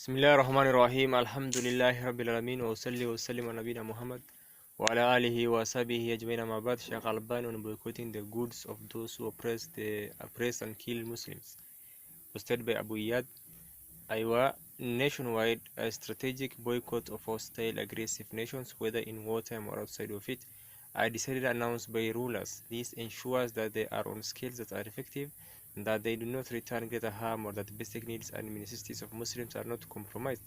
بسم الله الرحمن الرحيم الحمد لله رب العالمين وأصلي وسلم على نبينا محمد وعلى آله وصحبه أجمعين أما بعد. Shaykh al-Albānī on boycotting the goods of those who oppress and kill Muslims, posted by Abu Iyad. Aywa, nationwide, a strategic boycott of hostile aggressive nations, whether in wartime or outside of it, are decided announced by rulers. This ensures that they are on scales that are effective, and that they do not return greater harm, or that the basic needs and necessities of Muslims are not compromised.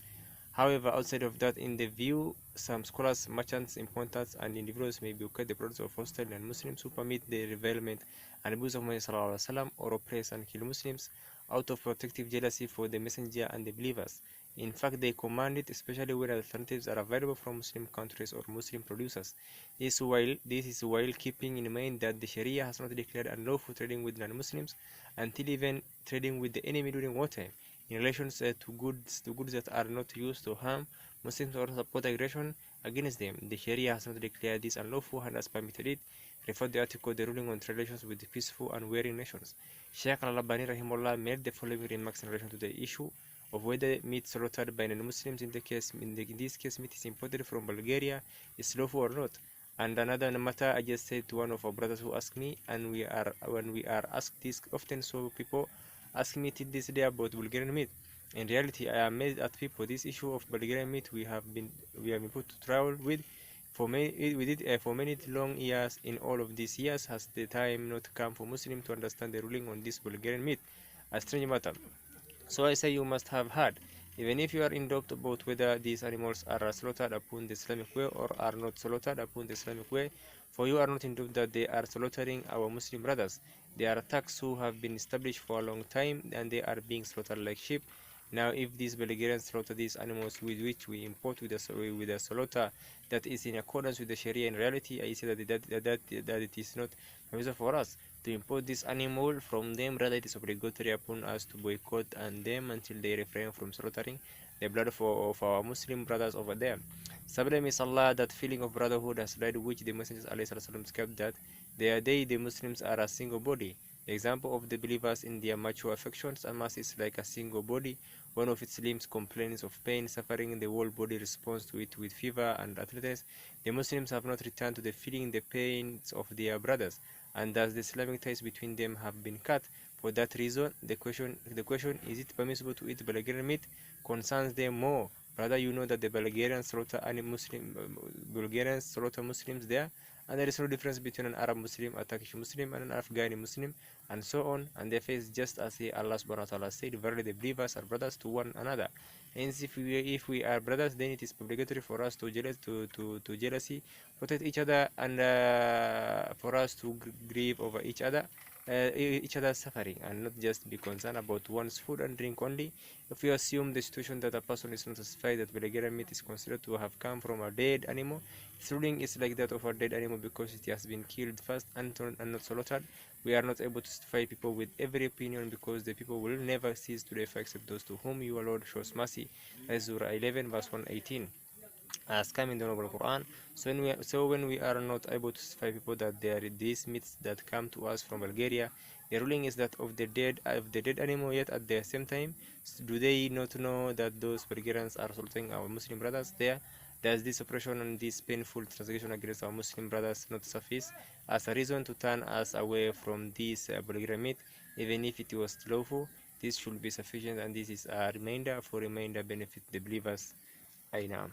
However, outside of that, in the view, some scholars, merchants, importers, and individuals may boycott the products of hostile non-Muslims who permit the revealment and abuse of Muhammad or oppress and kill Muslims out of protective jealousy for the messenger and the believers. In fact, they command it, especially when alternatives are available from Muslim countries or Muslim producers. This is while keeping in mind that the Sharia has not declared unlawful trading with non-Muslims until even trading with the enemy during wartime. In relation to goods that are not used to harm Muslims or support aggression against them, the Sharia has not declared this unlawful and has permitted it. Refer the article "The Ruling on Relations with the Peaceful and Warring Nations." Shaykh al-Albānī rahimahullah made the following remarks in relation to the issue of whether meat slaughtered by non-Muslims, in this case meat is imported from Bulgaria, is lawful or not. And another matter, I just said to one of our brothers who asked me, and when we are asked this often, so people ask me till this day about Bulgarian meat. In reality, I am amazed at people. This issue of Bulgarian meat we have been put to trial with for many long years. In all of these years, has the time not come for Muslims to understand the ruling on this Bulgarian meat? A strange matter. So I say you must have heard, even if you are in doubt about whether these animals are slaughtered upon the Islamic way or are not slaughtered upon the Islamic way, for you are not in doubt that they are slaughtering our Muslim brothers. They are attacks who have been established for a long time, and they are being slaughtered like sheep. Now, if these Bulgarians slaughter these animals with which we import with a slaughter that is in accordance with the Sharia, in reality, I say that it is not permissible for us to import this animal from them. Rather, it is obligatory upon us to boycott and them until they refrain from slaughtering the blood of our Muslim brothers over there. Sublime is Allah, that feeling of brotherhood has died, which the Messengers kept, that the Muslims are a single body. The example of the believers in their mutual affections and mass is like a single body. One of its limbs complains of pain, suffering, the whole body responds to it with fever and arthritis. The Muslims have not returned to the feeling the pains of their brothers, and thus the Islamic ties between them have been cut. For that reason, the question, is it permissible to eat Bulgarian meat, concerns them more. Brother, you know that the Bulgarians slaughter Muslims there, and there is no difference between an Arab Muslim, a Turkish Muslim, and an Afghani Muslim, and so on, and their faith, just as Allah subhanahu wa ta'ala said, verily the believers are brothers to one another. Hence, if we are brothers, then it is obligatory for us to jealousy, protect each other, and for us to grieve over each other's suffering, and not just be concerned about one's food and drink only. If we assume the situation that a person is not satisfied that Bulgarian meat is considered to have come from a dead animal, its ruling is like that of a dead animal because it has been killed first and not slaughtered. We are not able to satisfy people with every opinion, because the people will never cease to live except those to whom your Lord shows mercy. Surah 11 verse 118, as come in the Noble Quran. So when we are not able to satisfy people that there are these myths that come to us from Bulgaria, the ruling is that of the dead animal. Yet at the same time, do they not know that those Bulgarians are assaulting our Muslim brothers there? Does this oppression and this painful transgression against our Muslim brothers not suffice as a reason to turn us away from this Bulgarian meat, even if it was lawful? This should be sufficient, and this is a reminder benefit the believers. I know.